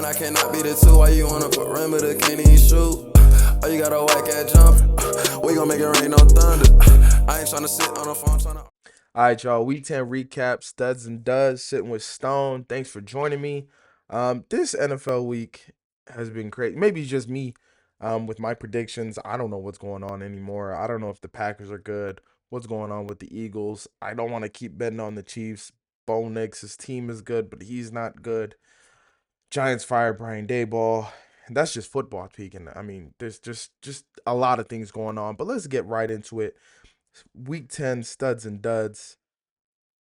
one, I cannot be the two. Why you on a perimeter, can't even shoot? Oh, you got a whack at jump. We gon' make it rain, no thunder. I ain't tryna sit on the phone, tryna. All right, y'all. Week 10 recap, studs and duds, sitting with Stone. Thanks for joining me. This NFL week has been great. Maybe it's just me with my predictions. I don't know what's going on anymore. I don't know if the Packers are good. What's going on with the Eagles? I don't want to keep betting on the Chiefs. Bo Nix, his team is good, but he's not good. Giants fired Brian Daboll. And that's just football speaking. I mean, there's just a lot of things going on. But let's get right into it. Week 10 studs and duds.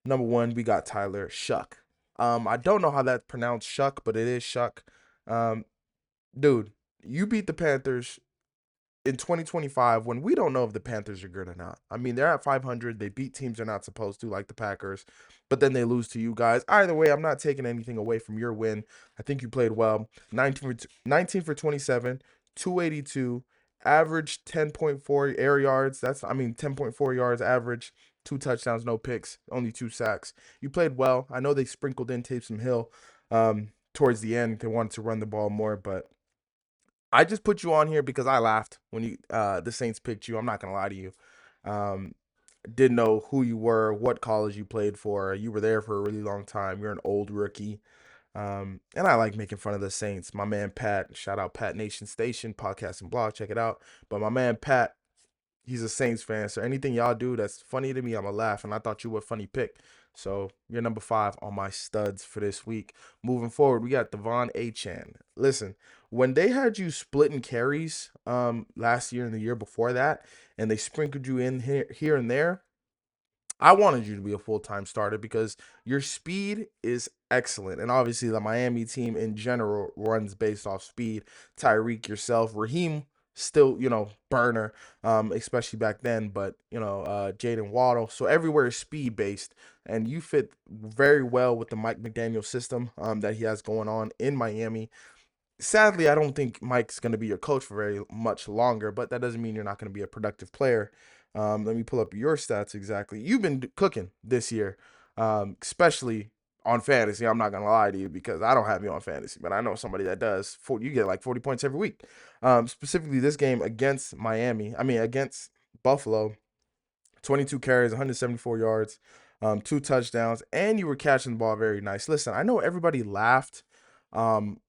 Number one, we got Tyler Shuck. I don't know how that's pronounced Shuck, but it is Shuck. Um, Dude, you beat the Panthers in 2025 when we don't know if the Panthers are good or not. I mean, they're at 500. They beat teams they're not supposed to, like the Packers, but then they lose to you guys. Either way, I'm not taking anything away from your win. I think you played well. 19 for 27, 282, average 10.4 air yards. 10.4 yards average, 2 touchdowns, no picks, only 2 sacks. You played well. I know they sprinkled in Taysom Hill towards the end. They wanted to run the ball more, but I just put you on here because I laughed when the Saints picked you. I'm not gonna lie to you. Um, didn't know who you were, what college you played for. You were there for a really long time. You're an old rookie. And I like making fun of the Saints. My man Pat, shout out Pat Nation Station, podcast and blog, check it out. But my man Pat, he's a Saints fan. So anything y'all do that's funny to me, I'm gonna laugh. And I thought you were a funny pick. So you're number 5 on my studs for this week. Moving forward, we got Devon Achan. Listen, when they had you splitting carries last year and the year before that, and they sprinkled you in here and there, I wanted you to be a full-time starter because your speed is excellent. And obviously the Miami team in general runs based off speed. Tyreek, yourself, Raheem, still, burner, especially back then, but, Jaden Waddle. So everywhere is speed based. And you fit very well with the Mike McDaniel system that he has going on in Miami. Sadly, I don't think Mike's going to be your coach for very much longer, but that doesn't mean you're not going to be a productive player. Let me pull up your stats exactly. You've been cooking this year, especially on fantasy. I'm not going to lie to you because I don't have you on fantasy, but I know somebody that does. You get like 40 points every week. Specifically this game against against Buffalo, 22 carries, 174 yards, 2 touchdowns, and you were catching the ball very nice. Listen, I know everybody laughed. Um,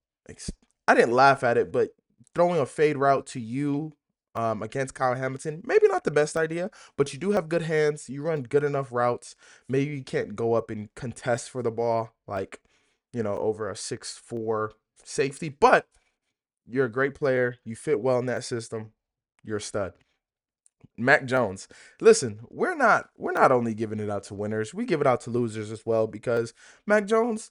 I didn't laugh at it, but throwing a fade route to you against Kyle Hamilton, maybe not the best idea, but you do have good hands. You run good enough routes. Maybe you can't go up and contest for the ball like, over a 6'4" safety, but you're a great player. You fit well in that system. You're a stud. Mac Jones. Listen, we're not only giving it out to winners, we give it out to losers as well because Mac Jones,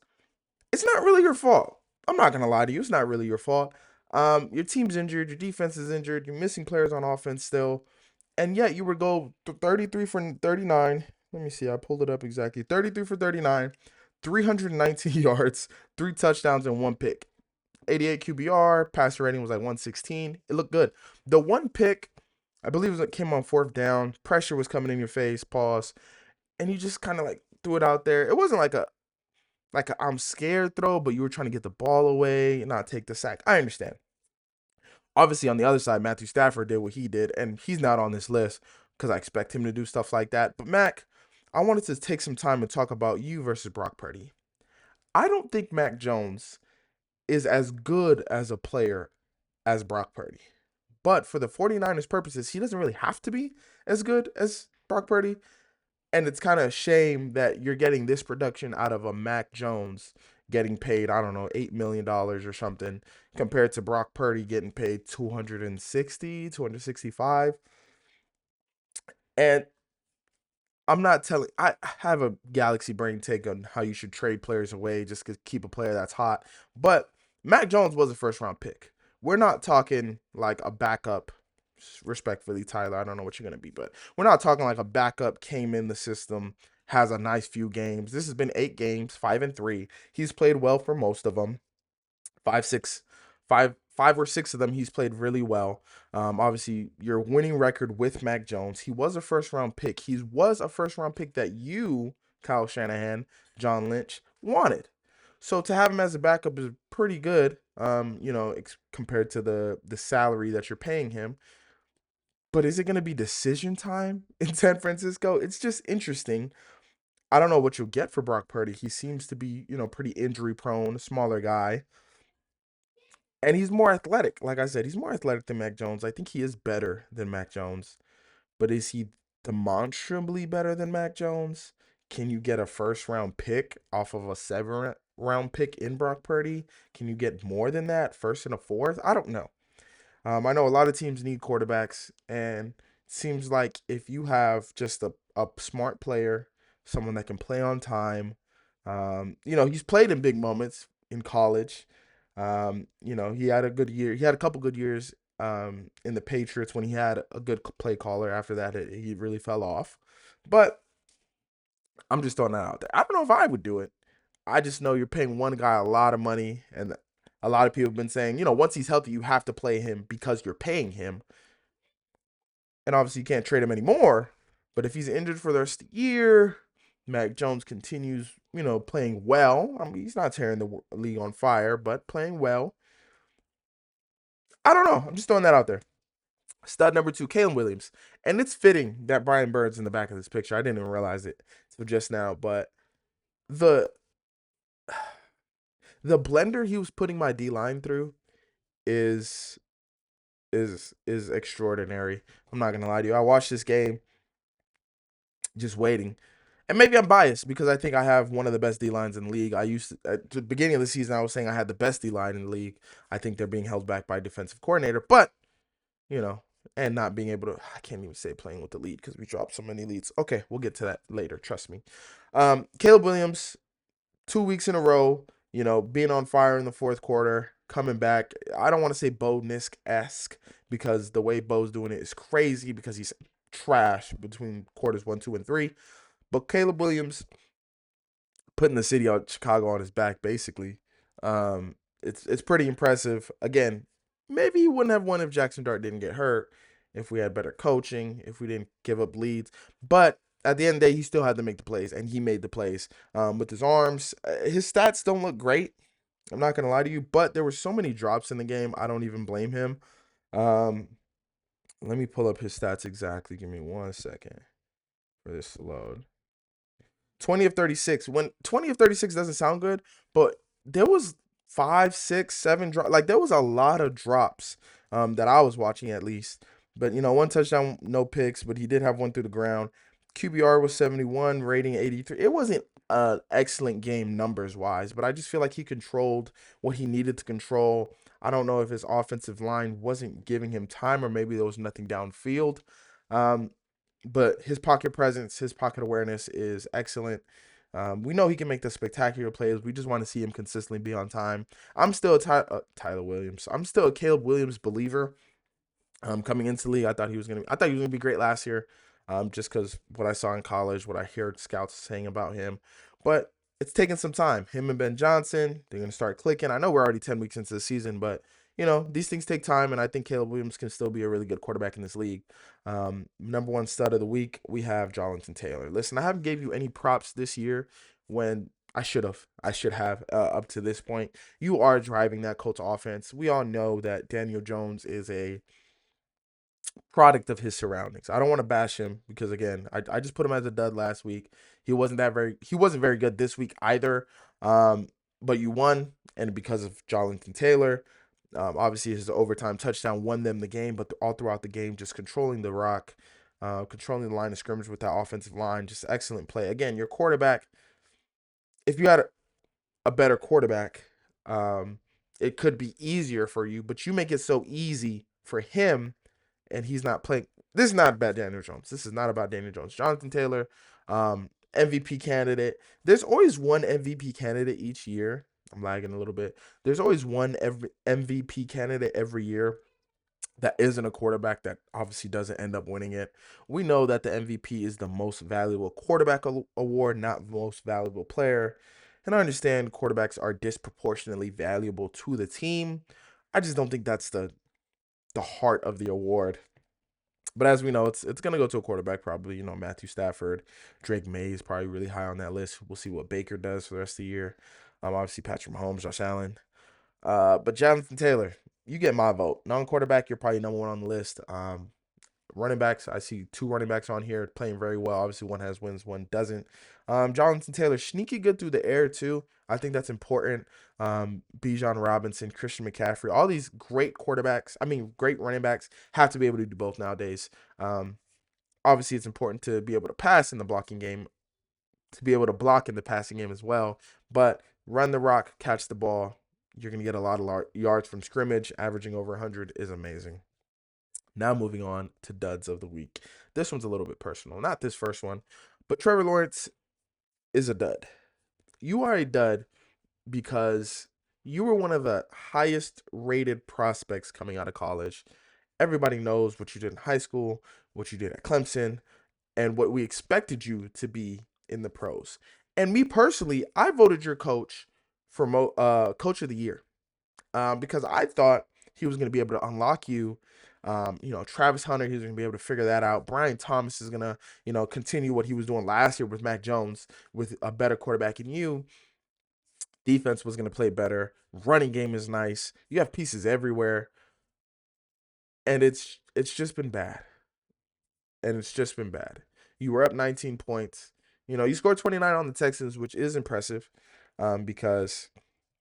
it's not really your fault. I'm not gonna lie to you, it's not really your fault. Your team's injured, your defense is injured, you're missing players on offense still, and yet you would go 33 for 39. Let me see, I pulled it up exactly. 33 for 39, 319 yards, 3 touchdowns, and 1 pick. 88 QBR, passer rating was like 116. It looked good. The 1 pick, I believe it came on 4th down. Pressure was coming in your face, pause, and you just kind of like threw it out there. It wasn't like a I'm scared throw, but you were trying to get the ball away and not take the sack. I understand. Obviously, on the other side, Matthew Stafford did what he did, and he's not on this list because I expect him to do stuff like that. But Mac, I wanted to take some time and talk about you versus Brock Purdy. I don't think Mac Jones is as good as a player as Brock Purdy. But for the 49ers purposes, he doesn't really have to be as good as Brock Purdy. And it's kind of a shame that you're getting this production out of a Mac Jones getting paid, I don't know, $8 million or something, compared to Brock Purdy getting paid 260, 265. And I have a galaxy brain take on how you should trade players away just to keep a player that's hot. But Mac Jones was a first round pick. We're not talking like a backup. Respectfully, Tyler, I don't know what you're going to be, but we're not talking like a backup came in the system, has a nice few games. This has been 8 games, 5-3. He's played well for most of them. 5 or 6 of them he's played really well. Obviously, your winning record with Mac Jones. He was a first round pick. He was a first round pick that you, Kyle Shanahan, John Lynch, wanted. So to have him as a backup is pretty good, compared to the salary that you're paying him. But is it going to be decision time in San Francisco? It's just interesting. I don't know what you'll get for Brock Purdy. He seems to be, pretty injury prone, a smaller guy. And he's more athletic. Like I said, he's more athletic than Mac Jones. I think he is better than Mac Jones. But is he demonstrably better than Mac Jones? Can you get a first round pick off of a 7th round pick in Brock Purdy? Can you get more than that? First and a fourth? I don't know. I know a lot of teams need quarterbacks, and it seems like if you have just a smart player, someone that can play on time, he's played in big moments in college. He had a good year. He had a couple good years in the Patriots when he had a good play caller. After that, he really fell off. But I'm just throwing that out there. I don't know if I would do it. I just know you're paying one guy a lot of money, and a lot of people have been saying, once he's healthy, you have to play him because you're paying him. And obviously, you can't trade him anymore. But if he's injured for the rest of the year, Mac Jones continues, playing well. I mean, he's not tearing the league on fire, but playing well. I don't know. I'm just throwing that out there. Stud number 2, Caleb Williams. And it's fitting that Brian Bird's in the back of this picture. I didn't even realize it so just now. But the the blender he was putting my D line through is is extraordinary. I'm not gonna lie to you. I watched this game just waiting. And maybe I'm biased because I think I have one of the best D lines in the league. I used to, at the beginning of the season, I was saying I had the best D line in the league. I think they're being held back by a defensive coordinator, but you know, and not being able to, I can't even say playing with the lead because we dropped so many leads. Okay, we'll get to that later. Trust me. Caleb Williams, 2 weeks in a row, being on fire in the fourth quarter, coming back. I don't want to say Bo Nisk-esque because the way Bo's doing it is crazy because he's trash between quarters 1, 2, and 3. But Caleb Williams putting the city of Chicago on his back, basically. It's pretty impressive. Again, maybe he wouldn't have won if Jackson Dart didn't get hurt, if we had better coaching, if we didn't give up leads. But at the end of the day, he still had to make the plays, and he made the plays with his arms. His stats don't look great. I'm not going to lie to you, but there were so many drops in the game, I don't even blame him. Um, Let me pull up his stats exactly. Give me 1 second for this to load. 20 of 36. When 20 of 36 doesn't sound good, but there was 5, 6, 7 drops. Like there was a lot of drops that I was watching at least. But 1 touchdown, no picks, but he did have one through the ground. QBR was 71, rating 83. It wasn't an excellent game numbers wise, but I just feel like he controlled what he needed to control. I don't know if his offensive line wasn't giving him time or maybe there was nothing downfield. Um, but his pocket presence, his pocket awareness is excellent. We know he can make the spectacular plays. We just want to see him consistently be on time. I'm still a Tyler Williams. I'm still a Caleb Williams believer. Coming into the league, I thought he was gonna be great last year. Just because what I saw in college, what I heard scouts saying about him, but it's taking some time. Him and Ben Johnson, they're gonna start clicking. I know we're already 10 weeks into the season, but these things take time, and I think Caleb Williams can still be a really good quarterback in this league. Number 1 stud of the week, we have Jonathan Taylor. Listen, I haven't gave you any props this year when I should have. I should have up to this point. You are driving that Colts offense. We all know that Daniel Jones is a product of his surroundings. I don't want to bash him because again, I just put him as a dud last week. He wasn't very good this week either. But you won, and because of Jonathan Taylor, obviously his overtime touchdown won them the game, but all throughout the game, just controlling the rock, controlling the line of scrimmage with that offensive line, just excellent play. Again, your quarterback, if you had a better quarterback, it could be easier for you, but you make it so easy for him and he's not playing. This is not about Daniel Jones. This is not about Daniel Jones. Jonathan Taylor, MVP candidate. There's always one MVP candidate each year. I'm lagging a little bit. There's always one MVP candidate every year that isn't a quarterback that obviously doesn't end up winning it. We know that the MVP is the most valuable quarterback award, not most valuable player. And I understand quarterbacks are disproportionately valuable to the team. I just don't think that's the heart of the award. But as we know, it's gonna go to a quarterback probably. Matthew Stafford, Drake May is probably really high on that list. We'll see what Baker does for the rest of the year. Obviously Patrick Mahomes, Josh Allen. But Jonathan Taylor, you get my vote. Non-quarterback, you're probably number one on the list. Running backs, I see two running backs on here playing very well. Obviously, one has wins, one doesn't. Jonathan Taylor, sneaky good through the air too. I think that's important. Bijan Robinson, Christian McCaffrey, all these great quarterbacks. I mean, great running backs have to be able to do both nowadays. Obviously, it's important to be able to pass in the blocking game, to be able to block in the passing game as well. But run the rock, catch the ball. You're gonna get a lot of yards from scrimmage. Averaging over 100 is amazing. Now moving on to duds of the week. This one's a little bit personal. Not this first one, but Trevor Lawrence is a dud. You are a dud because you were one of the highest rated prospects coming out of college. Everybody knows what you did in high school, what you did at Clemson, and what we expected you to be in the pros. And me personally, I voted your coach for coach of the year because I thought he was going to be able to unlock you. Travis Hunter, he's going to be able to figure that out. Brian Thomas is going to, continue what he was doing last year with Mac Jones with a better quarterback in you. Defense was going to play better. Running game is nice. You have pieces everywhere. And it's just been bad. And it's just been bad. You were up 19 points. You scored 29 on the Texans, which is impressive because,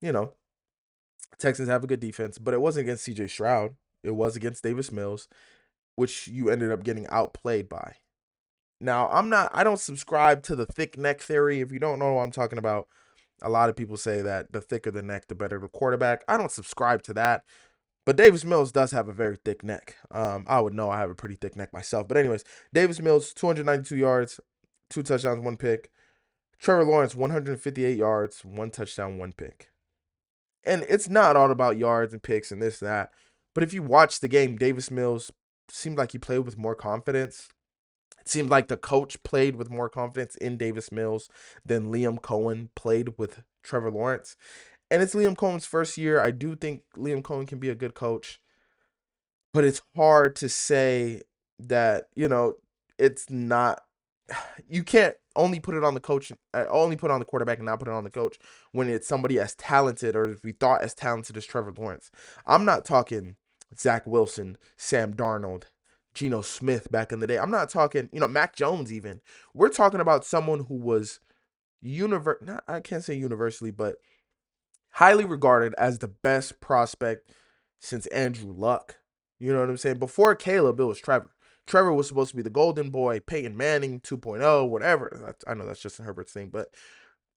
you know, Texans have a good defense, but it wasn't against CJ Stroud. It was against Davis Mills, which you ended up getting outplayed by. Now, I don't subscribe to the thick neck theory. If you don't know what I'm talking about, a lot of people say that the thicker the neck, the better the quarterback. I don't subscribe to that. But Davis Mills does have a very thick neck. I would know I have a pretty thick neck myself. But anyways, Davis Mills, 292 yards, 2 touchdowns, 1 pick. Trevor Lawrence, 158 yards, 1 touchdown, 1 pick. And it's not all about yards and picks and this, that. But if you watch the game, Davis Mills seemed like he played with more confidence. It seemed like the coach played with more confidence in Davis Mills than Liam Cohen played with Trevor Lawrence. And it's Liam Cohen's first year. I do think Liam Cohen can be a good coach, but it's hard to say that, it's not. You can't only put it on the coach, only put it on the quarterback and not put it on the coach when it's somebody as talented or if we thought as talented as Trevor Lawrence. I'm not talking Zach Wilson, Sam Darnold, Geno Smith back in the day. I'm not talking, Mac Jones even. We're talking about someone who was I can't say universally, but highly regarded as the best prospect since Andrew Luck. You know what I'm saying? Before Caleb, it was Trevor. Trevor was supposed to be the golden boy, Peyton Manning 2.0, whatever. I know that's Justin Herbert's thing, but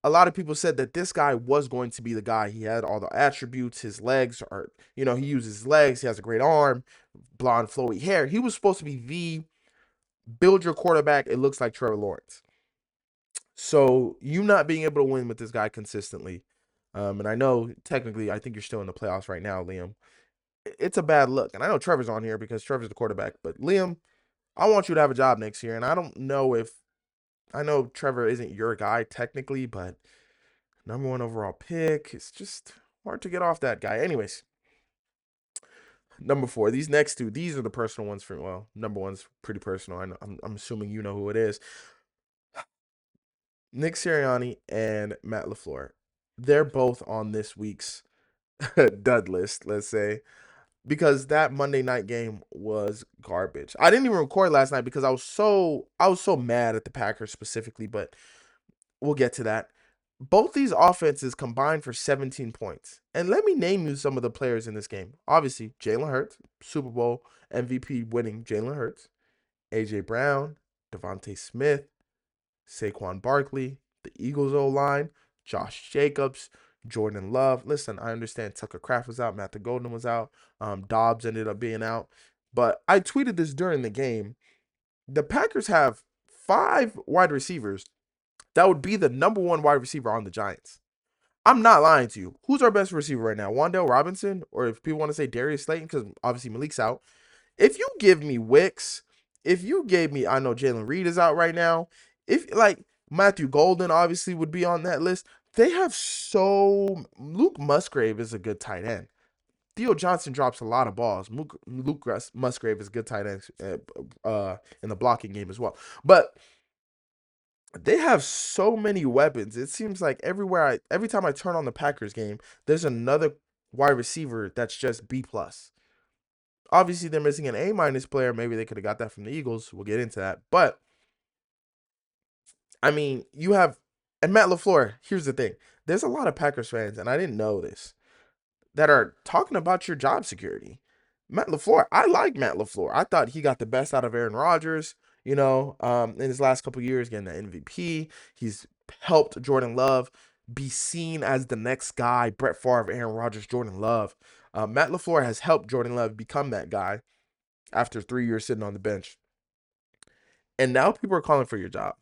a lot of people said that this guy was going to be the guy. He had all the attributes. His legs are, he uses his legs. He has a great arm, blonde, flowy hair. He was supposed to be the build your quarterback. It looks like Trevor Lawrence. So you not being able to win with this guy consistently, and I know technically I think you're still in the playoffs right now, Liam. It's a bad look. And I know Trevor's on here because Trevor's the quarterback, but Liam, I want you to have a job next year. And I know Trevor isn't your guy technically, but number 1 overall pick, it's just hard to get off that guy. Anyways, number 4, these next two, these are the personal ones number 1's pretty personal. I know, I'm assuming you know who it is. Nick Sirianni and Matt LaFleur. They're both on this week's dud list, let's say, because that Monday night game was garbage. I didn't even record last night because I was so mad at the Packers specifically, but we'll get to that. Both these offenses combined for 17 points. And let me name you some of the players in this game. Obviously, Jalen Hurts, Super Bowl MVP winning Jalen Hurts, AJ Brown, Devontae Smith, Saquon Barkley, the Eagles O-line, Josh Jacobs, Jordan Love. Listen, I understand Tucker Kraft was out, Matt the Golden was out, Dobbs ended up being out. But I tweeted this during the game. The Packers have 5 wide receivers that would be the number 1 wide receiver on the Giants. I'm not lying to you. Who's our best receiver right now? Wan'Dale Robinson? Or if people want to say Darius Slayton, because obviously Malik's out. If you give me Wicks, if you gave me, I know Jalen Reed is out right now. If like Matthew Golden obviously would be on that list. They have Luke Musgrave is a good tight end. Theo Johnson drops a lot of balls. Luke Musgrave is a good tight end in the blocking game as well. But they have so many weapons. It seems like every time I turn on the Packers game, there's another wide receiver that's just B plus. Obviously, they're missing an A minus player. Maybe they could have got that from the Eagles. We'll get into that. But I mean, you have and Matt LaFleur. Here's the thing: there's a lot of Packers fans, and I didn't know this, that are talking about your job security. Matt LaFleur, I like Matt LaFleur. I thought he got the best out of Aaron Rodgers, in his last couple years, getting the MVP. He's helped Jordan Love be seen as the next guy. Brett Favre, Aaron Rodgers, Jordan Love. Matt LaFleur has helped Jordan Love become that guy after 3 years sitting on the bench. And now people are calling for your job.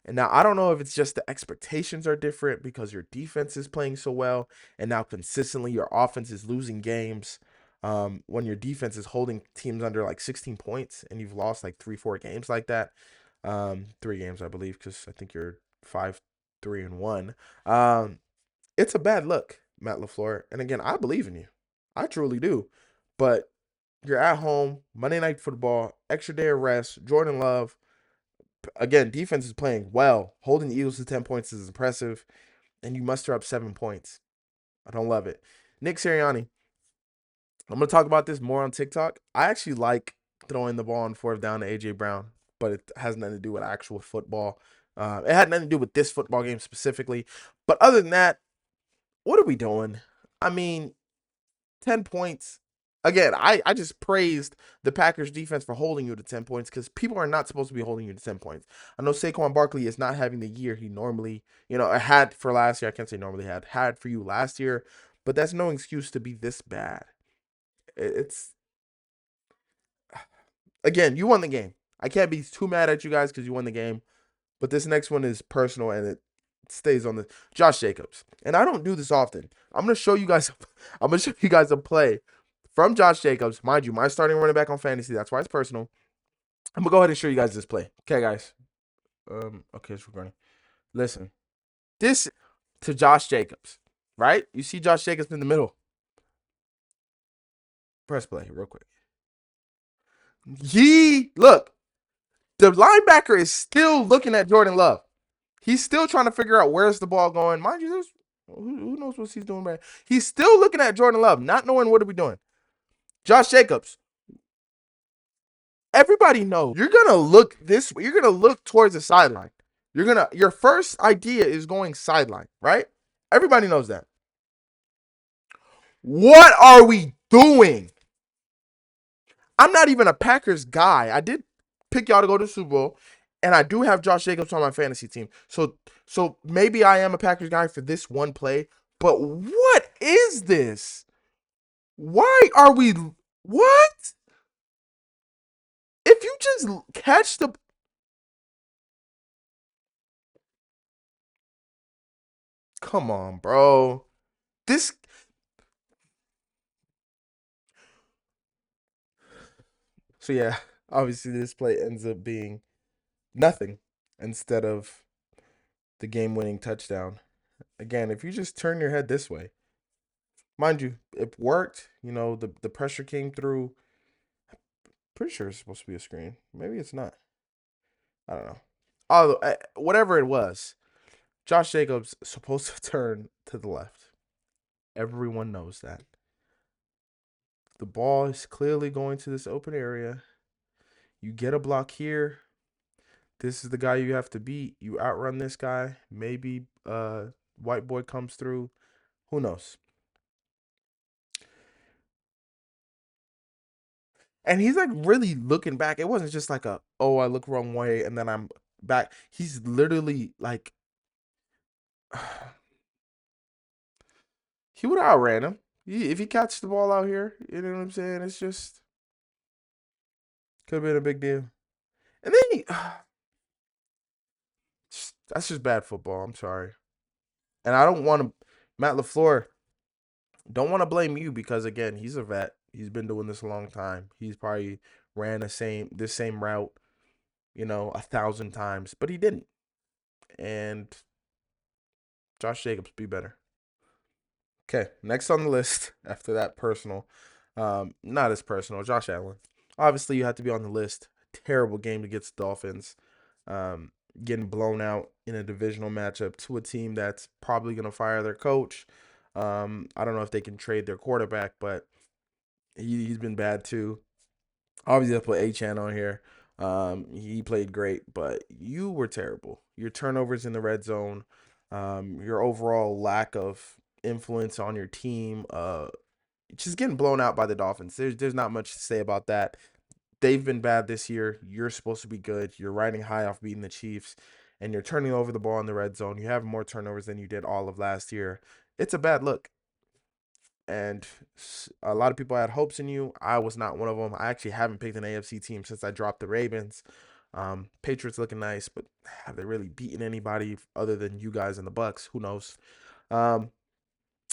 And now I don't know if it's just the expectations are different because your defense is playing so well, and now consistently your offense is losing games. When your defense is holding teams under like 16 points, and you've lost like 3-4 games like that. 3 games, I believe, because I think you're 5-3-1. It's a bad look, Matt LaFleur. And again, I believe in you. I truly do. But you're at home, Monday Night Football, extra day of rest, Jordan Love. Again, defense is playing well. Holding the Eagles to 10 points is impressive. And you muster up 7 points. I don't love it. Nick Sirianni. I'm going to talk about this more on TikTok. I actually like throwing the ball on fourth down to A.J. Brown, but it has nothing to do with actual football. It had nothing to do with this football game specifically. But other than that, what are we doing? I mean, 10 points. Again, I just praised the Packers defense for holding you to 10 points because people are not supposed to be holding you to 10 points. I know Saquon Barkley is not having the year he normally, had for last year. I can't say normally had for you last year, but that's no excuse to be this bad. It's, again, you won the game. I can't be too mad at you guys because you won the game, but this next one is personal and it stays on the Josh Jacobs. And I don't do this often. I'm going to show you guys a play from Josh Jacobs. Mind you, my starting running back on fantasy. That's why it's personal. I'm going to go ahead and show you guys this play. Okay, guys. Okay, it's recording. Listen. This to Josh Jacobs, right? You see Josh Jacobs in the middle. Press play real quick. Look. The linebacker is still looking at Jordan Love. He's still trying to figure out where's the ball going. Mind you, who knows what he's doing, man? He's still looking at Jordan Love, not knowing what are we doing. Josh Jacobs. Everybody knows you're gonna look this way. You're gonna look towards the sideline. Your first idea is going sideline, right? Everybody knows that. What are we doing? I'm not even a Packers guy. I did pick y'all to go to the Super Bowl, and I do have Josh Jacobs on my fantasy team. So maybe I am a Packers guy for this one play, but what is this? Why are we what? If you just catch the Come on, bro. This So yeah, obviously this play ends up being nothing instead of the game-winning touchdown. Again, if you just turn your head this way, mind you, it worked. The pressure came through. Pretty sure it's supposed to be a screen. Maybe it's not. I don't know. Although, whatever it was, Josh Jacobs is supposed to turn to the left. Everyone knows that. The ball is clearly going to this open area. You get a block here. This is the guy you have to beat. You outrun this guy. Maybe white boy comes through. Who knows? And he's like really looking back. It wasn't just like I look wrong way and then I'm back. He's literally like, he would have outran him. If he catches the ball out here, you know what I'm saying? It's just, could have been a big deal. And then that's just bad football. I'm sorry. And I don't want to, Matt LaFleur, don't want to blame you because, again, he's a vet. He's been doing this a long time. He's probably ran this same route, 1,000 times, but he didn't. And Josh Jacobs, be better. Okay, next on the list after that personal, not as personal, Josh Allen. Obviously, you have to be on the list. Terrible game against the Dolphins. Um, Getting blown out in a divisional matchup to a team that's probably going to fire their coach. I don't know if they can trade their quarterback, but he's been bad too. Obviously, I put A-Chan on here. He played great, but you were terrible. Your turnovers in the red zone, your overall lack of influence on your team, just getting blown out by the Dolphins. There's not much to say about that. They've been bad this year. You're supposed to be good. You're riding high off beating the Chiefs, and you're turning over the ball in the red zone. You have more turnovers than you did all of last year. It's a bad look. And a lot of people had hopes in you. I was not one of them. I actually haven't picked an AFC team since I dropped the Ravens. Patriots looking nice, but have they really beaten anybody other than you guys and the Bucks? Who knows? Um,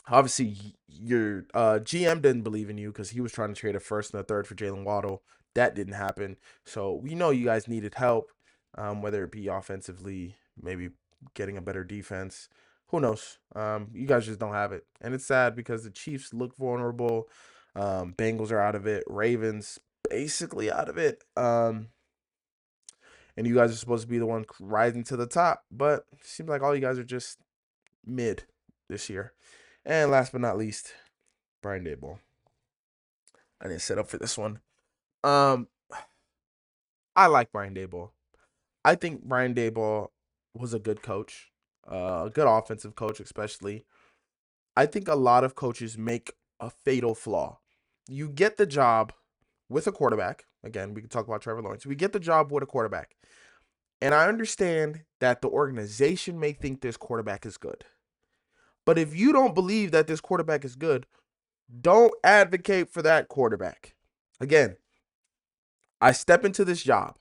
Obviously, your GM didn't believe in you because he was trying to trade a first and a third for Jalen Waddle. That didn't happen. So we know you guys needed help, whether it be offensively, maybe getting a better defense. Who knows? You guys just don't have it. And it's sad because the Chiefs look vulnerable. Bengals are out of it. Ravens basically out of it. And you guys are supposed to be the one rising to the top. But it seems like all you guys are just mid this year. And last but not least, Brian Daboll. I didn't set up for this one. Um, I like Brian Daboll. I think Brian Daboll was a good coach, a good offensive coach, especially. I think a lot of coaches make a fatal flaw. You get the job with a quarterback. Again, we can talk about Trevor Lawrence. We get the job with a quarterback. And I understand that the organization may think this quarterback is good. But if you don't believe that this quarterback is good, don't advocate for that quarterback. Again, I step into this job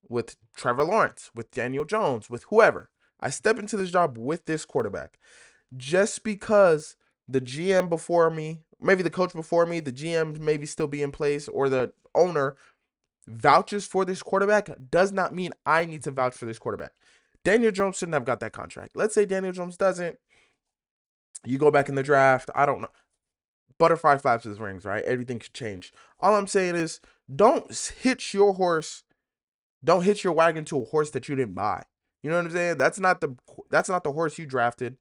with Trevor Lawrence, with Daniel Jones, with whoever. I step into this job with this quarterback. Just because the GM before me, maybe the coach before me, the GM maybe still be in place, or the owner vouches for this quarterback, does not mean I need to vouch for this quarterback. Daniel Jones shouldn't have got that contract. Let's say Daniel Jones doesn't. You go back in the draft. I don't know. Butterfly flaps his wings, right? Everything could change. All I'm saying is don't hitch your horse. Don't hitch your wagon to a horse that you didn't buy. You know what I'm saying? That's not the horse you drafted.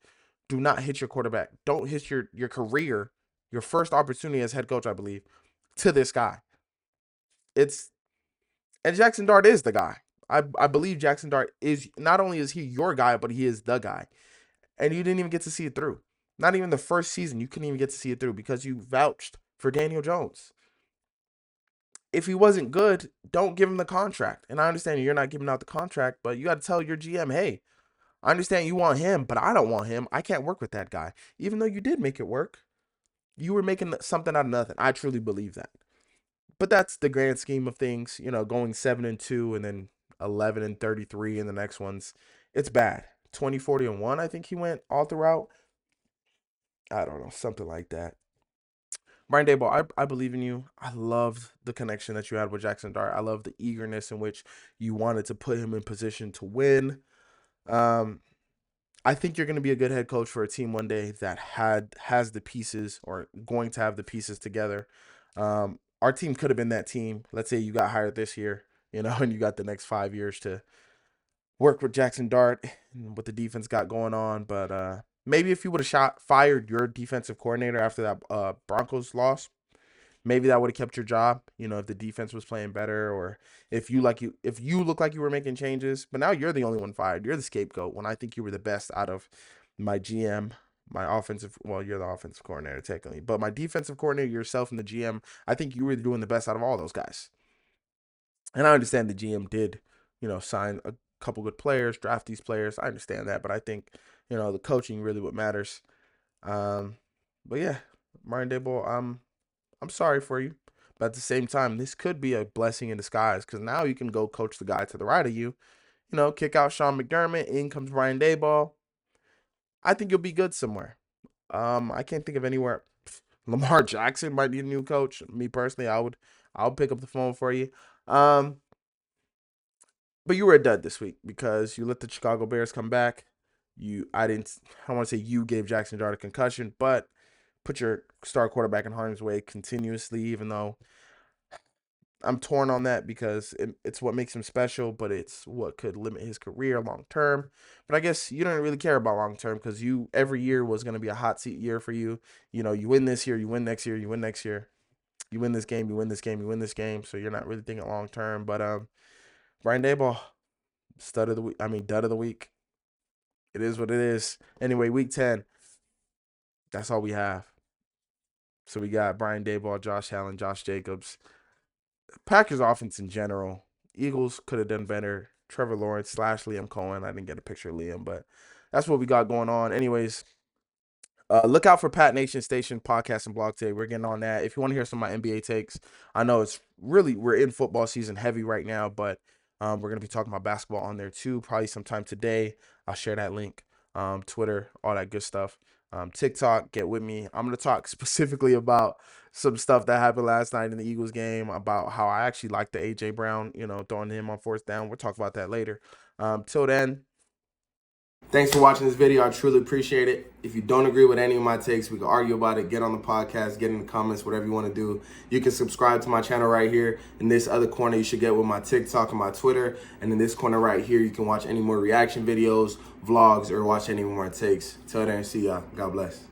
Do not hitch your quarterback. Don't hitch your career, your first opportunity as head coach, I believe, to this guy. It's and Jackson Dart is the guy. I believe Jackson Dart is not only is he your guy, but he is the guy. And you didn't even get to see it through. Not even the first season, you couldn't even get to see it through because you vouched for Daniel Jones. If he wasn't good, don't give him the contract. And I understand you're not giving out the contract, but you got to tell your GM, hey, I understand you want him, but I don't want him. I can't work with that guy. Even though you did make it work, you were making something out of nothing. I truly believe that. But that's the grand scheme of things. Going 7-2 and then 11-33 in the next ones. It's bad. 20-40-1. I think he went all throughout. I don't know, something like that. Brian Daboll, I believe in you. I love the connection that you had with Jackson Dart. I love the eagerness in which you wanted to put him in position to win. Um, I think you're going to be a good head coach for a team one day that has the pieces or going to have the pieces together. Our team could have been that team. Let's say you got hired this year, and you got the next 5 years to work with Jackson Dart and what the defense got going on. But maybe if you would have fired your defensive coordinator after that Broncos loss, maybe that would have kept your job. If the defense was playing better, or if you look like you were making changes. But now you're the only one fired. You're the scapegoat when I think you were the best out of my GM, my offensive. Well, you're the offensive coordinator technically, but my defensive coordinator, yourself, and the GM. I think you were doing the best out of all those guys. And I understand the GM did, sign a couple good players, draft these players. I understand that, but I think, the coaching really what matters. Um, but yeah, Brian Daboll, I'm sorry for you, but at the same time, this could be a blessing in disguise because now you can go coach the guy to the right of you. Kick out Sean McDermott. In comes Brian Daboll. I think you'll be good somewhere. I can't think of anywhere. Lamar Jackson might need a new coach. Me personally, I'll pick up the phone for you. But you were a dud this week because you let the Chicago Bears come back. I don't want to say you gave Jackson Dart a concussion, but put your star quarterback in harm's way continuously, even though I'm torn on that because it's what makes him special, but it's what could limit his career long term. But I guess you don't really care about long term because you every year was going to be a hot seat year for you. You know, you win this year, you win next year, you win next year, you win this game, you win this game, you win this game. So you're not really thinking long term. But Brian Daboll, stud of the week. I mean, dud of the week. It is what it is. Anyway, week 10. That's all we have. So we got Brian Daboll, Josh Allen, Josh Jacobs. Packers offense in general. Eagles could have done better. Trevor Lawrence / Liam Cohen. I didn't get a picture of Liam, but that's what we got going on. Anyways, look out for Pat Nation Station podcast and blog today. We're getting on that. If you want to hear some of my NBA takes, I know we're in football season heavy right now, but we're gonna be talking about basketball on there too, probably sometime today. I'll share that link. Twitter, all that good stuff. TikTok, get with me. I'm gonna talk specifically about some stuff that happened last night in the Eagles game, about how I actually like the AJ Brown, throwing him on fourth down. We'll talk about that later. Till then, thanks for watching this video. I truly appreciate it. If you don't agree with any of my takes, we can argue about it. Get on the podcast, get in the comments, whatever you want to do. You can subscribe to my channel right here. In this other corner, you should get with my TikTok and my Twitter. And in this corner right here, you can watch any more reaction videos, vlogs, or watch any more takes. Till then, see y'all. God bless.